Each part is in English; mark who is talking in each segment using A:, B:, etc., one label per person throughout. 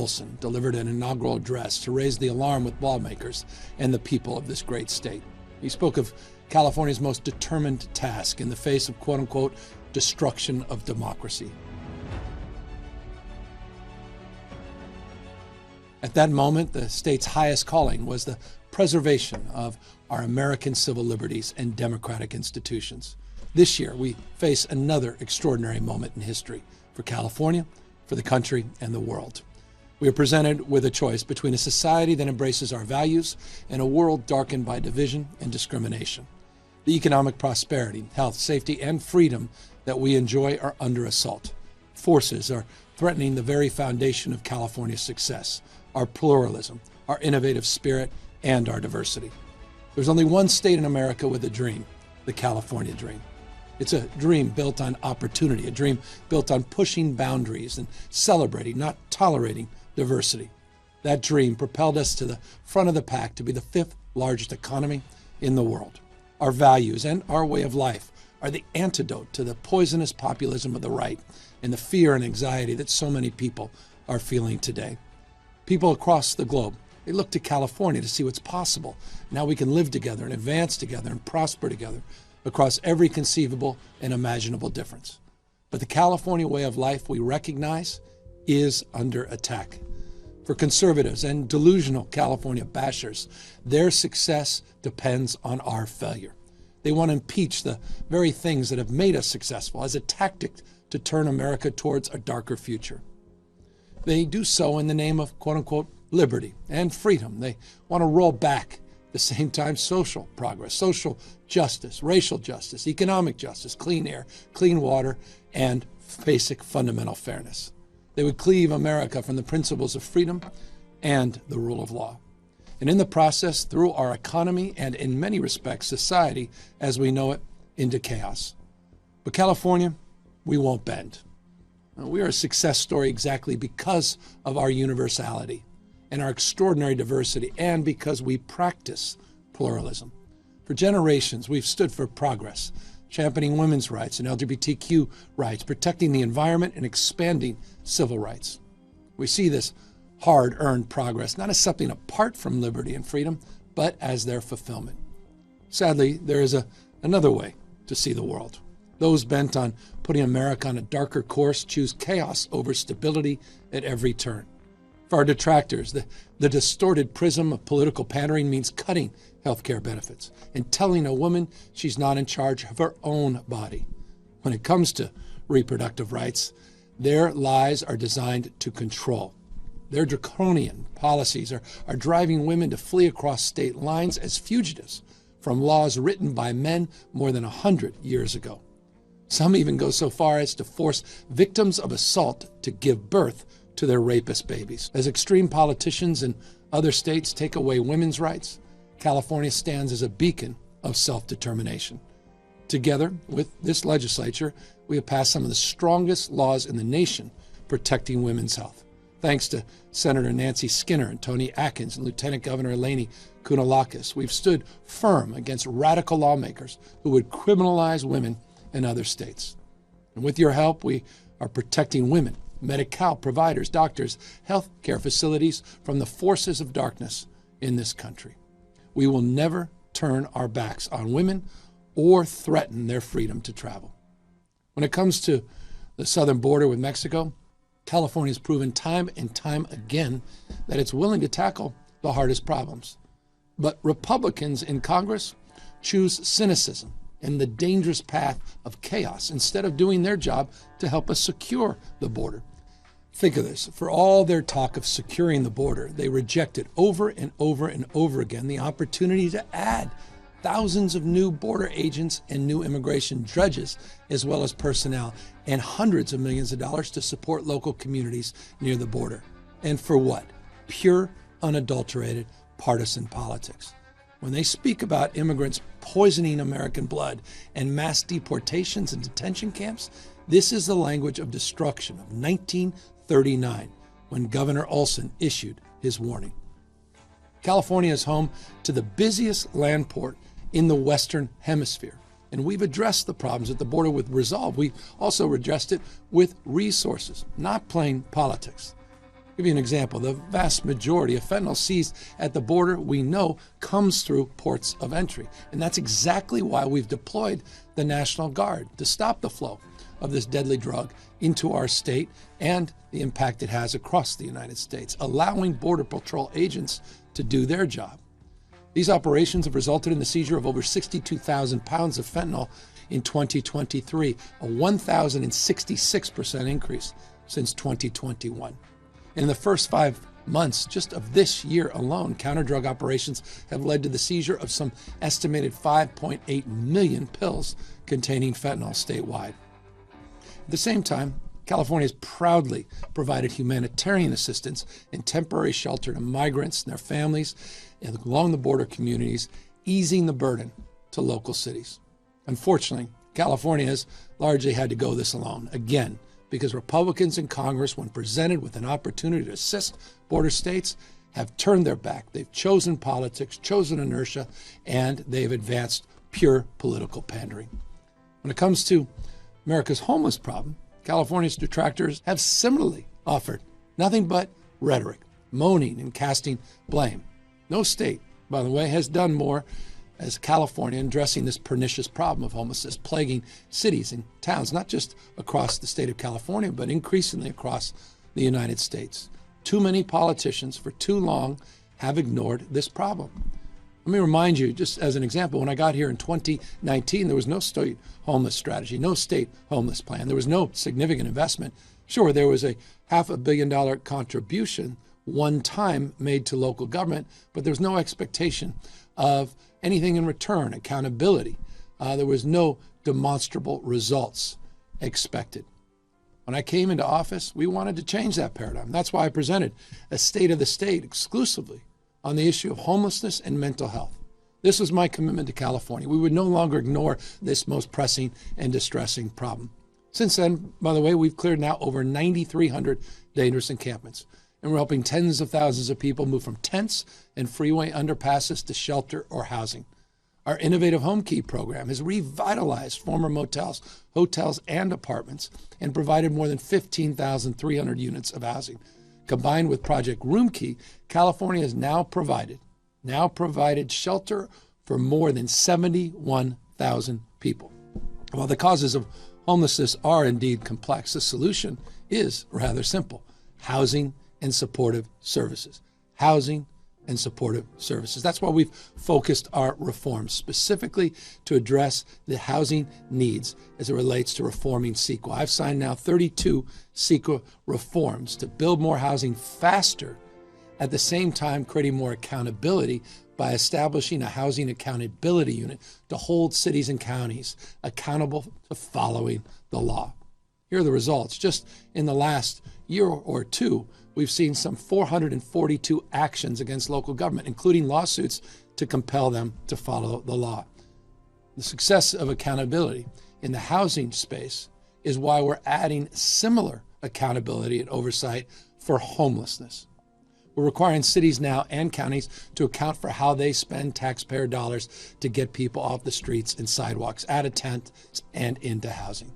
A: Olson delivered an inaugural address to raise the alarm with lawmakers and the people of this great state. He spoke of California's most determined task in the face of quote-unquote destruction of democracy. At that moment, the state's highest calling was the preservation of our American civil liberties and democratic institutions. This year, we face another extraordinary moment in history for California, for the country, and the world. We are presented with a choice between a society that embraces our values and a world darkened by division and discrimination. The economic prosperity, health, safety, and freedom that we enjoy are under assault. Forces are threatening the very foundation of California's success, our pluralism, our innovative spirit, and our diversity. There's only one state in America with a dream, the California dream. It's a dream built on opportunity, a dream built on pushing boundaries and celebrating, not tolerating, diversity. That dream propelled us to the front of the pack to be the 5th largest economy in the world. Our values and our way of life are the antidote to the poisonous populism of the right and the fear and anxiety that so many people are feeling today. People across the globe, they look to California to see what's possible and how we can live together and advance together and prosper together across every conceivable and imaginable difference. But the California way of life we recognize is under attack. For conservatives and delusional California bashers, their success depends on our failure. They want to impeach the very things that have made us successful as a tactic to turn America towards a darker future. They do so in the name of quote-unquote liberty and freedom. They want to roll back at the same time social progress, social justice, racial justice, economic justice, clean air, clean water, and basic fundamental fairness. They would cleave America from the principles of freedom and the rule of law. And in the process, through our economy and in many respects, society as we know it, into chaos. But California, we won't bend. We are a success story exactly because of our universality and our extraordinary diversity, and because we practice pluralism. For generations, we've stood for progress, championing women's rights and LGBTQ rights, protecting the environment and expanding civil rights. We see this hard-earned progress not as something apart from liberty and freedom, but as their fulfillment. Sadly, there is another way to see the world. Those bent on putting America on a darker course choose chaos over stability at every turn. For our detractors, the distorted prism of political pandering means cutting healthcare benefits and telling a woman she's not in charge of her own body. When it comes to reproductive rights, their lies are designed to control. Their draconian policies are driving women to flee across state lines as fugitives from laws written by men more than 100 years ago. Some even go so far as to force victims of assault to give birth to their rapist babies. As extreme politicians in other states take away women's rights, California stands as a beacon of self-determination. Together with this legislature, we have passed some of the strongest laws in the nation protecting women's health. Thanks to Senator Nancy Skinner and Tony Atkins and Lieutenant Governor Eleni Kounalakis, we've stood firm against radical lawmakers who would criminalize women in other states. And with your help, we are protecting women, Medi-Cal providers, doctors, health care facilities from the forces of darkness in this country. We will never turn our backs on women or threaten their freedom to travel. When it comes to the southern border with Mexico, California has proven time and time again that it's willing to tackle the hardest problems. But Republicans in Congress choose cynicism and the dangerous path of chaos instead of doing their job to help us secure the border. Think of this. For all their talk of securing the border, they rejected over and over and over again the opportunity to add thousands of new border agents and new immigration judges, as well as personnel, and hundreds of millions of dollars to support local communities near the border. And for what? Pure, unadulterated partisan politics. When they speak about immigrants poisoning American blood and mass deportations and detention camps, this is the language of destruction of 1939, when Governor Olson issued his warning. California is home to the busiest land port in the Western Hemisphere, and we've addressed the problems at the border with resolve. We also addressed it with resources, not plain politics. Give you an example. The vast majority of fentanyl seized at the border, we know, comes through ports of entry. And that's exactly why we've deployed the National Guard to stop the flow of this deadly drug into our state and the impact it has across the United States, allowing Border Patrol agents to do their job. These operations have resulted in the seizure of over 62,000 pounds of fentanyl in 2023, a 1,066% increase since 2021. In the first 5 months just of this year alone, counter-drug operations have led to the seizure of some estimated 5.8 million pills containing fentanyl statewide. At the same time, California has proudly provided humanitarian assistance and temporary shelter to migrants and their families along the border communities, easing the burden to local cities. Unfortunately, California has largely had to go this alone, again, because Republicans in Congress, when presented with an opportunity to assist border states, have turned their back. They've chosen politics, chosen inertia, and they've advanced pure political pandering. When it comes to America's homeless problem, California's detractors have similarly offered nothing but rhetoric, moaning and casting blame. No state, by the way, has done more as California in addressing this pernicious problem of homelessness plaguing cities and towns, not just across the state of California, but increasingly across the United States. Too many politicians for too long have ignored this problem. Let me remind you, just as an example, when I got here in 2019, there was no state homeless strategy, no state homeless plan. There was no significant investment. Sure, there was a $500 million contribution one time made to local government, but there was no expectation of anything in return, accountability. There was no demonstrable results expected. When I came into office, we wanted to change that paradigm. That's why I presented a State of the State exclusively on the issue of homelessness and mental health. This was my commitment to California. We would no longer ignore this most pressing and distressing problem. Since then, by the way, we've cleared now over 9,300 dangerous encampments, and we're helping tens of thousands of people move from tents and freeway underpasses to shelter or housing. Our innovative Home Key program has revitalized former motels, hotels, and apartments and provided more than 15,300 units of housing. Combined with Project Room Key, California has now provided shelter for more than 71,000 people. While the causes of homelessness are indeed complex, the solution is rather simple: housing and supportive services. Housing and supportive services. That's why we've focused our reforms specifically to address the housing needs as it relates to reforming CEQA. I've signed now 32 CEQA reforms to build more housing faster, at the same time creating more accountability by establishing a housing accountability unit to hold cities and counties accountable to following the law. Here are the results. Just in the last year or two, we've seen some 442 actions against local government, including lawsuits to compel them to follow the law. The success of accountability in the housing space is why we're adding similar accountability and oversight for homelessness. We're requiring cities now and counties to account for how they spend taxpayer dollars to get people off the streets and sidewalks, out of tents, and into housing.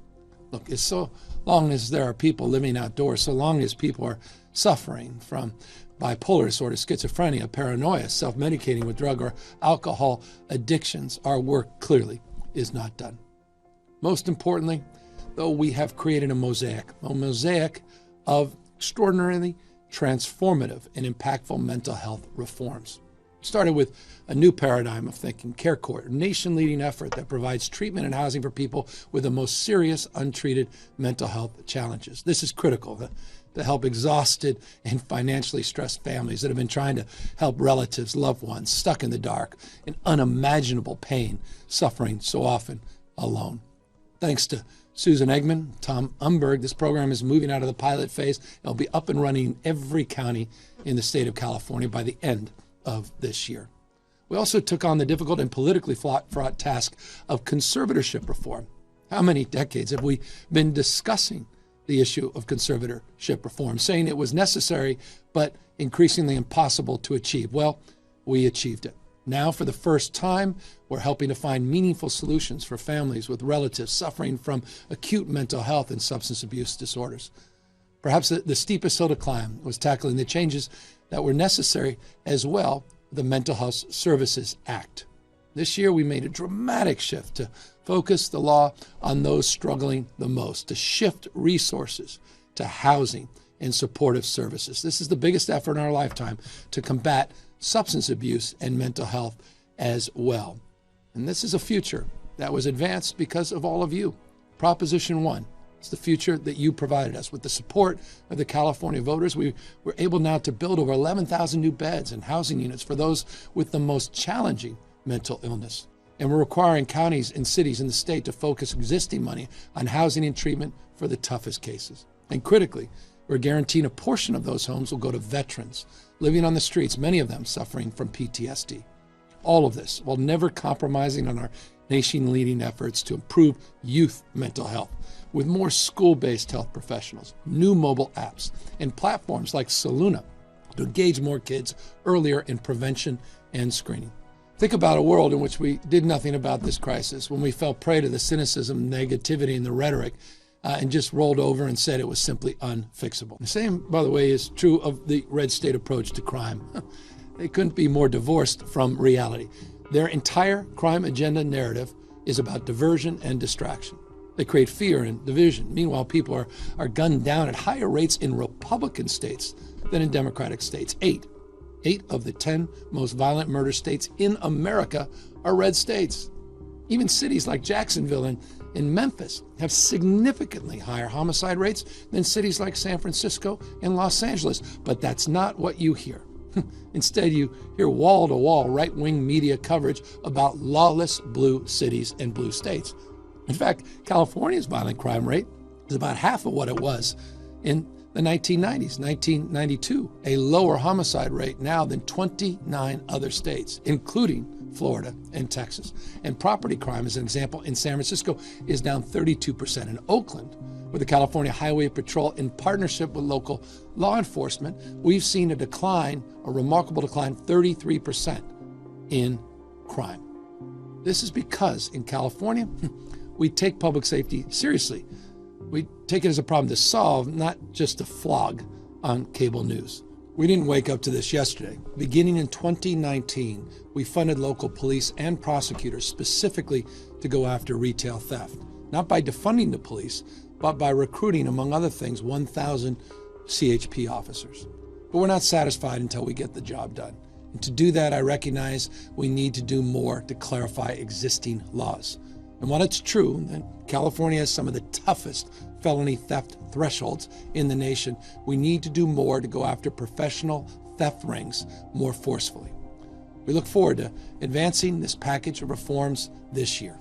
A: Look, it's so long as there are people living outdoors, so long as people are suffering from bipolar disorder, schizophrenia, paranoia, self-medicating with drug or alcohol addictions, our work clearly is not done. Most importantly, though, we have created a mosaic of extraordinarily transformative and impactful mental health reforms. It started with a new paradigm of thinking, Care Court, a nation-leading effort that provides treatment and housing for people with the most serious, untreated mental health challenges. This is critical to help exhausted and financially stressed families that have been trying to help relatives, loved ones stuck in the dark in unimaginable pain, suffering so often alone. Thanks to Susan Eggman, Tom Umberg, this program is moving out of the pilot phase. It'll be up and running in every county in the state of California by the end of this year. We also took on the difficult and politically fraught task of conservatorship reform. How many decades have we been discussing the issue of conservatorship reform, saying it was necessary but increasingly impossible to achieve? Well, we achieved it. Now, for the first time, we're helping to find meaningful solutions for families with relatives suffering from acute mental health and substance abuse disorders. Perhaps the steepest hill to climb was tackling the changes that were necessary as well, the Mental Health Services Act. This year, we made a dramatic shift to focus the law on those struggling the most, to shift resources to housing and supportive services. This is the biggest effort in our lifetime to combat substance abuse and mental health as well. And this is a future that was advanced because of all of you. Proposition 1. It's the future that you provided us. With the support of the California voters, we were able now to build over 11,000 new beds and housing units for those with the most challenging mental illness. And we're requiring counties and cities in the state to focus existing money on housing and treatment for the toughest cases. And critically, we're guaranteeing a portion of those homes will go to veterans living on the streets, many of them suffering from PTSD. All of this while never compromising on our nation-leading efforts to improve youth mental health with more school-based health professionals, new mobile apps, and platforms like Saluna to engage more kids earlier in prevention and screening. Think about a world in which we did nothing about this crisis, when we fell prey to the cynicism, negativity, and the rhetoric, and just rolled over and said it was simply unfixable. The same, by the way, is true of the red state approach to crime. They couldn't be more divorced from reality. Their entire crime agenda narrative is about diversion and distraction. They create fear and division. Meanwhile, people are gunned down at higher rates in Republican states than in Democratic states. Eight of the 10 most violent murder states in America are red states. Even cities like Jacksonville and Memphis have significantly higher homicide rates than cities like San Francisco and Los Angeles. But that's not what you hear. Instead, you hear wall-to-wall right-wing media coverage about lawless blue cities and blue states. In fact, California's violent crime rate is about half of what it was in the 1990s, 1992, a lower homicide rate now than 29 other states, including Florida and Texas. And property crime, as an example, in San Francisco is down 32%. In Oakland, with the California Highway Patrol in partnership with local law enforcement, we've seen a remarkable decline, 33% in crime. This is because in California, we take public safety seriously. We take it as a problem to solve, not just to flog on cable news. We didn't wake up to this yesterday. Beginning in 2019, we funded local police and prosecutors specifically to go after retail theft, not by defunding the police, but by recruiting, among other things, 1,000 CHP officers. But we're not satisfied until we get the job done. And to do that, I recognize we need to do more to clarify existing laws. And while it's true that California has some of the toughest felony theft thresholds in the nation, we need to do more to go after professional theft rings more forcefully. We look forward to advancing this package of reforms this year.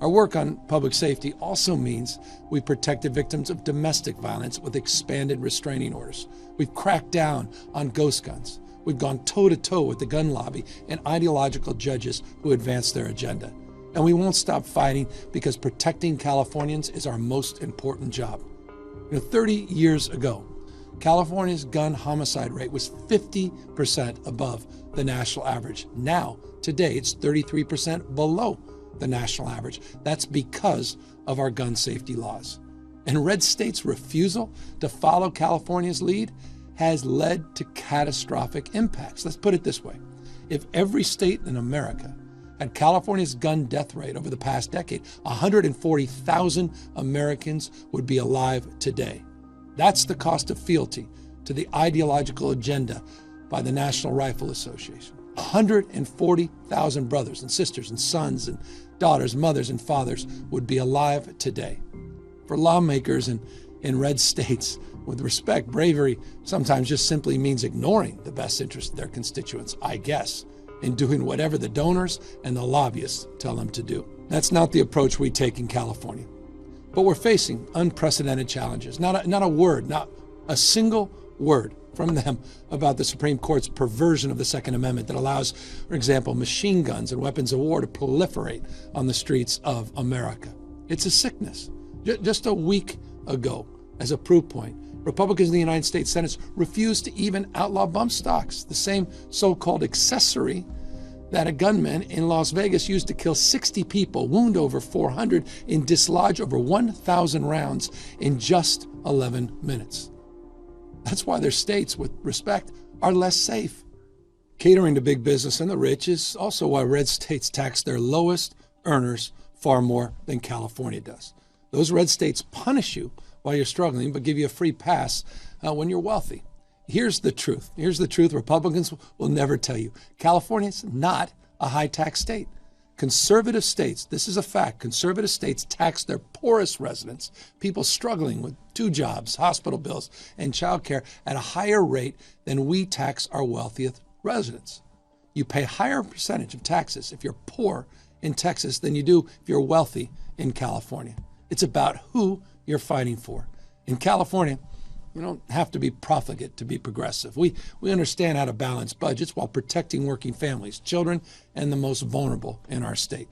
A: Our work on public safety also means we protected victims of domestic violence with expanded restraining orders. We've cracked down on ghost guns. We've gone toe-to-toe with the gun lobby and ideological judges who advance their agenda. And we won't stop fighting because protecting Californians is our most important job. 30 years ago, California's gun homicide rate was 50% above the national average. Now, today, it's 33% below the national average. That's because of our gun safety laws. And red states' refusal to follow California's lead has led to catastrophic impacts. Let's put it this way. If every state in America had California's gun death rate over the past decade, 140,000 Americans would be alive today. That's the cost of fealty to the ideological agenda by the National Rifle Association. 140,000 brothers and sisters and sons and daughters, mothers and fathers would be alive today. For lawmakers in red states, with respect, bravery sometimes just simply means ignoring the best interest of their constituents, I guess, and doing whatever the donors and the lobbyists tell them to do. That's not the approach we take in California. But we're facing unprecedented challenges. Not a word, not a single word from them about the Supreme Court's perversion of the Second Amendment that allows, for example, machine guns and weapons of war to proliferate on the streets of America. It's a sickness. Just a week ago, as a proof point, Republicans in the United States Senate refused to even outlaw bump stocks, the same so-called accessory that a gunman in Las Vegas used to kill 60 people, wound over 400, and dislodge over 1,000 rounds in just 11 minutes. That's why their states, with respect, are less safe. Catering to big business and the rich is also why red states tax their lowest earners far more than California does. Those red states punish you while you're struggling, but give you a free pass when you're wealthy. Here's the truth. Here's the truth Republicans will never tell you. California's not a high-tax state. Conservative states, this is a fact, conservative states tax their poorest residents, people struggling with 2 jobs, hospital bills, and childcare at a higher rate than we tax our wealthiest residents. You pay a higher percentage of taxes if you're poor in Texas than you do if you're wealthy in California. It's about who you're fighting for. In California, you don't have to be profligate to be progressive. We understand how to balance budgets while protecting working families, children, and the most vulnerable in our state.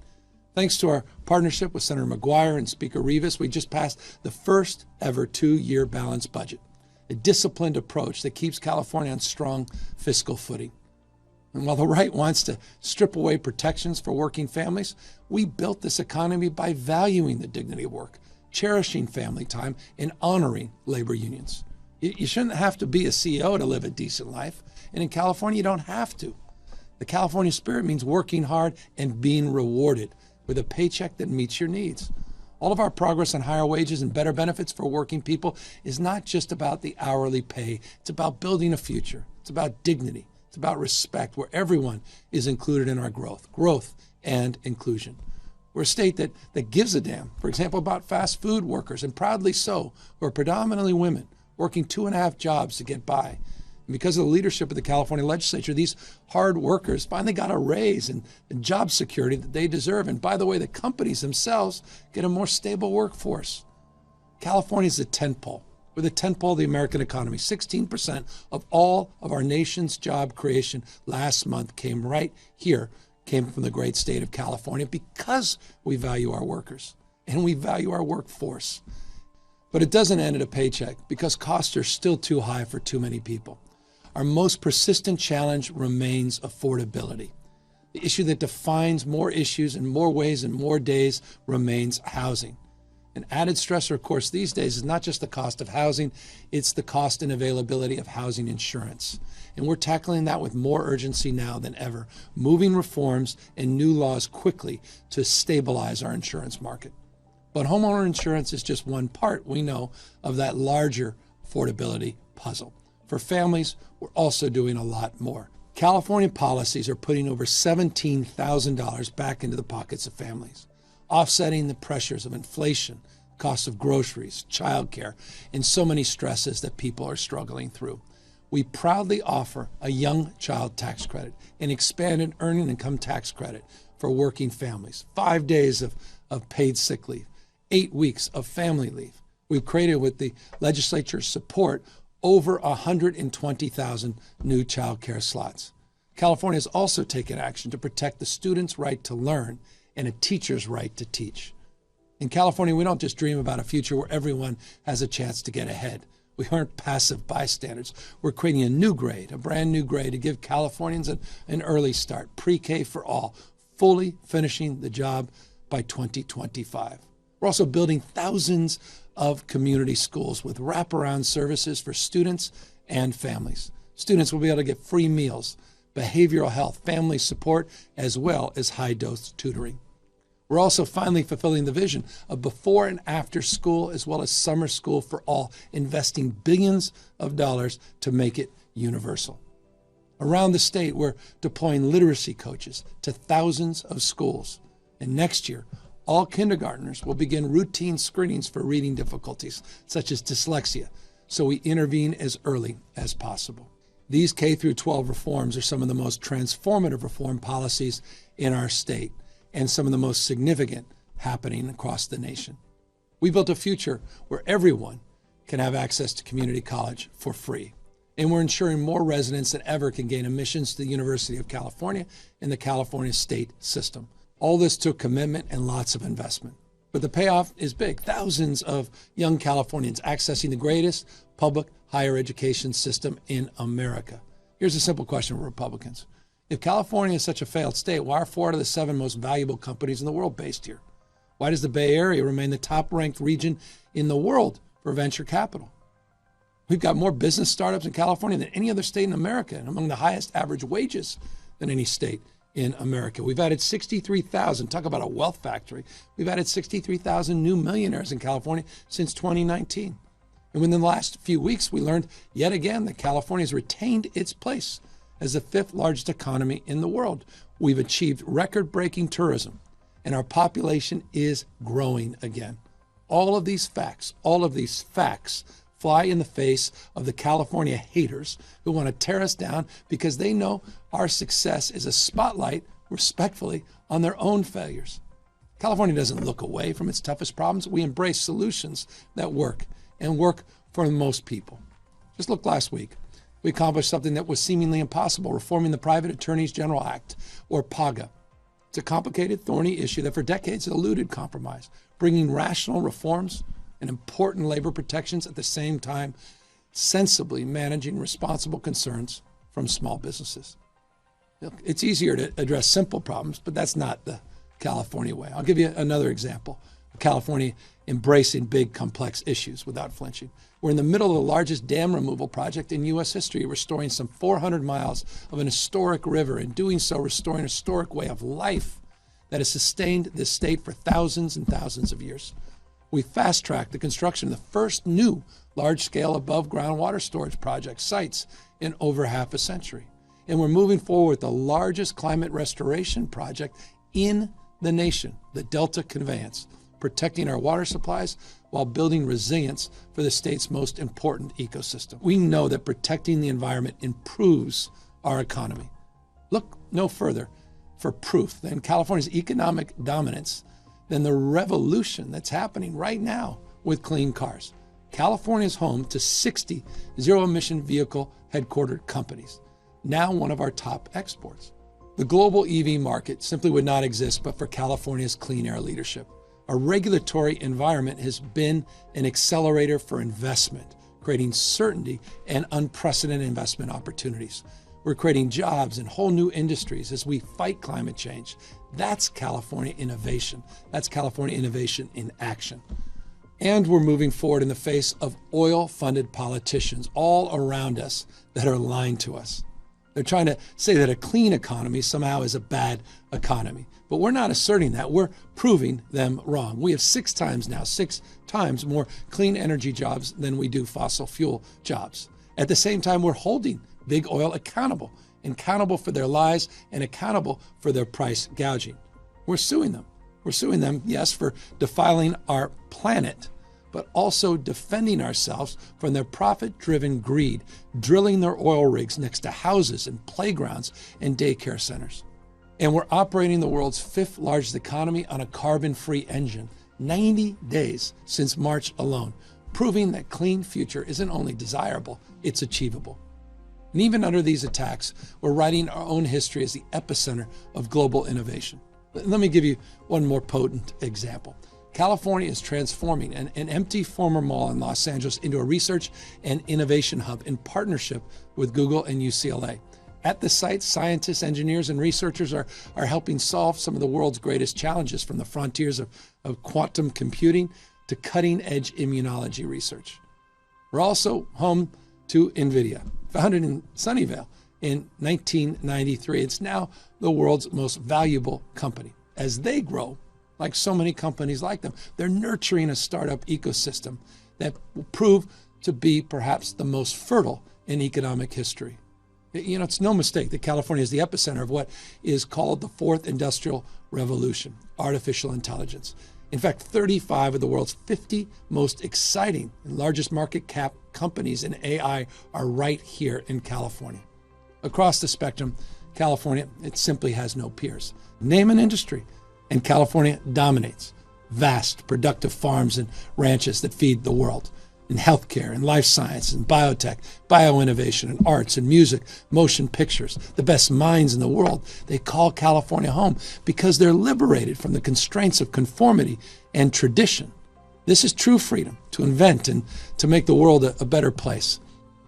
A: Thanks to our partnership with Senator McGuire and Speaker Rivas, we just passed the first ever 2-year balanced budget, a disciplined approach that keeps California on strong fiscal footing. And while the right wants to strip away protections for working families, we built this economy by valuing the dignity of work, cherishing family time, and honoring labor unions. You shouldn't have to be a CEO to live a decent life. And in California, you don't have to. The California spirit means working hard and being rewarded with a paycheck that meets your needs. All of our progress on higher wages and better benefits for working people is not just about the hourly pay. It's about building a future. It's about dignity. It's about respect, where everyone is included in our growth and inclusion. We're a state that gives a damn, for example, about fast food workers, and proudly so, who are predominantly women, working 2.5 jobs to get by. And because of the leadership of the California legislature, these hard workers finally got a raise and job security that they deserve. And by the way, the companies themselves get a more stable workforce. California is the tentpole. We're the tentpole of the American economy. 16% of all of our nation's job creation last month came from the great state of California, because we value our workers and we value our workforce. But it doesn't end at a paycheck, because costs are still too high for too many people. Our most persistent challenge remains affordability. The issue that defines more issues in more ways and more days remains housing. An added stressor, of course, these days is not just the cost of housing, it's the cost and availability of housing insurance. And we're tackling that with more urgency now than ever, moving reforms and new laws quickly to stabilize our insurance market. But homeowner insurance is just one part, we know, of that larger affordability puzzle. For families, we're also doing a lot more. California policies are putting over $17,000 back into the pockets of families, offsetting the pressures of inflation, cost of groceries, childcare, and so many stresses that people are struggling through. We proudly offer a young child tax credit, an expanded earning income tax credit for working families, 5 days of paid sick leave, 8 weeks of family leave. We've created, with the legislature's support, over 120,000 new child care slots. California has also taken action to protect the student's right to learn and a teacher's right to teach. In California, we don't just dream about a future where everyone has a chance to get ahead. We aren't passive bystanders. We're creating a new grade, a brand new grade, to give Californians an early start, pre-K for all, fully finishing the job by 2025. We're also building thousands of community schools with wraparound services for students and families. Students will be able to get free meals, behavioral health, family support, as well as high-dose tutoring. We're also finally fulfilling the vision of before and after school, as well as summer school for all, investing billions of dollars to make it universal. Around the state, we're deploying literacy coaches to thousands of schools. And next year, all kindergartners will begin routine screenings for reading difficulties, such as dyslexia, so we intervene as early as possible. These K-12 reforms are some of the most transformative reform policies in our state, and some of the most significant happening across the nation. We built a future where everyone can have access to community college for free. And we're ensuring more residents than ever can gain admissions to the University of California and the California state system. All this took commitment and lots of investment. But the payoff is big. Thousands of young Californians accessing the greatest public higher education system in America. Here's a simple question for Republicans. If California is such a failed state, why are 4 out of the 7 most valuable companies in the world based here? Why does the Bay Area remain the top-ranked region in the world for venture capital? We've got more business startups in California than any other state in America, and among the highest average wages than any state in America. We've added 63,000, talk about a wealth factory. We've added 63,000 new millionaires in California since 2019. And within the last few weeks, we learned yet again that California has retained its place as the 5th largest economy in the world. We've achieved record-breaking tourism, and our population is growing again. All of these facts fly in the face of the California haters who want to tear us down because they know our success is a spotlight, respectfully, on their own failures. California doesn't look away from its toughest problems. We embrace solutions that work and work for most people. Just look last week. We accomplished something that was seemingly impossible, reforming the Private Attorneys General Act, or PAGA. It's a complicated, thorny issue that for decades eluded compromise, bringing rational reforms and important labor protections at the same time, sensibly managing responsible concerns from small businesses. Look, it's easier to address simple problems, but that's not the California way. I'll give you another example. California embracing big, complex issues without flinching. We're in the middle of the largest dam removal project in U.S. history, restoring some 400 miles of an historic river, and doing so, restoring a historic way of life that has sustained this state for thousands and thousands of years. We fast-tracked the construction of the first new large-scale above-ground water storage project sites in over half a century. And we're moving forward with the largest climate restoration project in the nation, the Delta Conveyance, protecting our water supplies while building resilience for the state's most important ecosystem. We know that protecting the environment improves our economy. Look no further for proof than California's economic dominance than the revolution that's happening right now with clean cars. California is home to 60 zero-emission vehicle headquartered companies, now one of our top exports. The global EV market simply would not exist but for California's clean air leadership. Our regulatory environment has been an accelerator for investment, creating certainty and unprecedented investment opportunities. We're creating jobs in whole new industries as we fight climate change. That's California innovation. That's California innovation in action. And we're moving forward in the face of oil-funded politicians all around us that are lying to us. They're trying to say that a clean economy somehow is a bad economy. But we're not asserting that. We're proving them wrong. We have 6 times more clean energy jobs than we do fossil fuel jobs. At the same time, we're holding big oil accountable for their lies and accountable for their price gouging. We're suing them. We're suing them, yes, for defiling our planet, but also defending ourselves from their profit-driven greed, drilling their oil rigs next to houses and playgrounds and daycare centers. And we're operating the world's 5th largest economy on a carbon-free engine, 90 days since March alone, proving that clean future isn't only desirable, it's achievable. And even under these attacks, we're writing our own history as the epicenter of global innovation. Let me give you one more potent example. California is transforming an empty former mall in Los Angeles into a research and innovation hub in partnership with Google and UCLA. At the site, scientists, engineers, and researchers are helping solve some of the world's greatest challenges, from the frontiers of quantum computing to cutting-edge immunology research. We're also home to NVIDIA, founded in Sunnyvale in 1993. It's now the world's most valuable company. As they grow, like so many companies like them, they're nurturing a startup ecosystem that will prove to be perhaps the most fertile in economic history. You know, it's no mistake that California is the epicenter of what is called the 4th Industrial Revolution, artificial intelligence. In fact, 35 of the world's 50 most exciting and largest market cap companies in AI are right here in California. Across the spectrum, California, it simply has no peers. Name an industry, and California dominates. Vast, productive farms and ranches that feed the world. In healthcare and life science and biotech, bioinnovation and arts and music, motion pictures, the best minds in the world, they call California home because they're liberated from the constraints of conformity and tradition. This is true freedom to invent and to make the world a better place.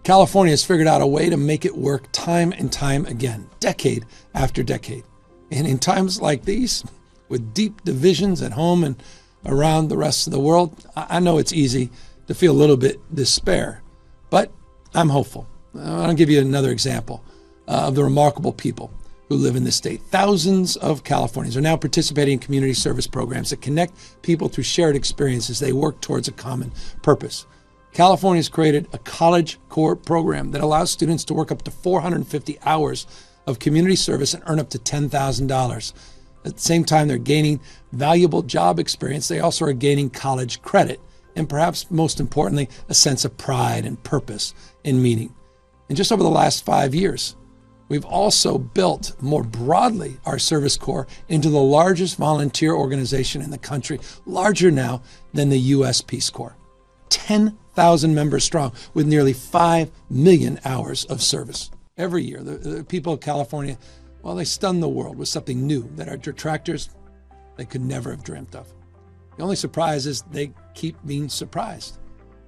A: California has figured out a way to make it work time and time again, decade after decade. And in times like these, with deep divisions at home and around the rest of the world, I know it's easy to feel a little bit despair. But I'm hopeful. I'll give you another example of the remarkable people who live in this state. Thousands of Californians are now participating in community service programs that connect people through shared experiences. They work towards a common purpose. California has created a college core program that allows students to work up to 450 hours of community service and earn up to $10,000. At the same time, they're gaining valuable job experience. They also are gaining college credit, and perhaps most importantly, a sense of pride and purpose and meaning. And just over the last 5 years, we've also built more broadly our Service Corps into the largest volunteer organization in the country, larger now than the U.S. Peace Corps. 10,000 members strong with nearly 5 million hours of service. Every year, the people of California, well, they stun the world with something new that our detractors, they could never have dreamt of. The only surprise is they keep being surprised.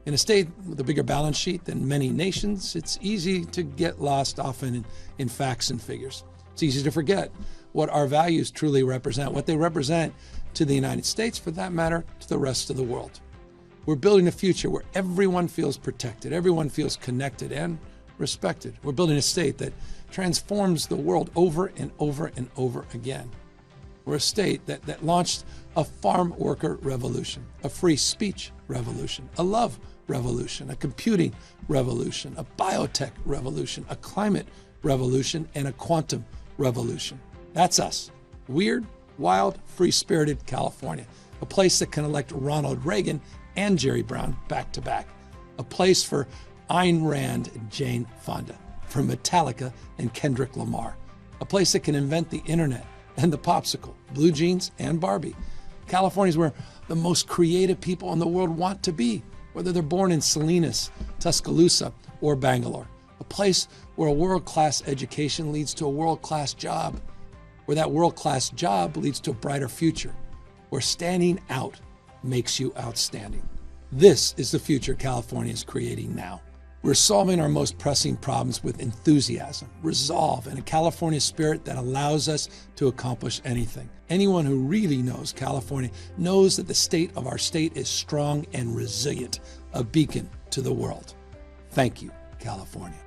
A: In a state with a bigger balance sheet than many nations, it's easy to get lost often in facts and figures. It's easy to forget what our values truly represent, what they represent to the United States, for that matter, to the rest of the world. We're building a future where everyone feels protected, everyone feels connected and respected. We're building a state that transforms the world over and over and over again. We're a state that launched a farm worker revolution, a free speech revolution, a love revolution, a computing revolution, a biotech revolution, a climate revolution, and a quantum revolution. That's us. Weird, wild, free-spirited California. A place that can elect Ronald Reagan and Jerry Brown back to back. A place for Ayn Rand and Jane Fonda, for Metallica and Kendrick Lamar. A place that can invent the internet and the popsicle, blue jeans and Barbie. California is where the most creative people in the world want to be, whether they're born in Salinas, Tuscaloosa, or Bangalore. A place where a world-class education leads to a world-class job, where that world-class job leads to a brighter future, where standing out makes you outstanding. This is the future California is creating now. We're solving our most pressing problems with enthusiasm, resolve, and a California spirit that allows us to accomplish anything. Anyone who really knows California knows that the state of our state is strong and resilient, a beacon to the world. Thank you, California.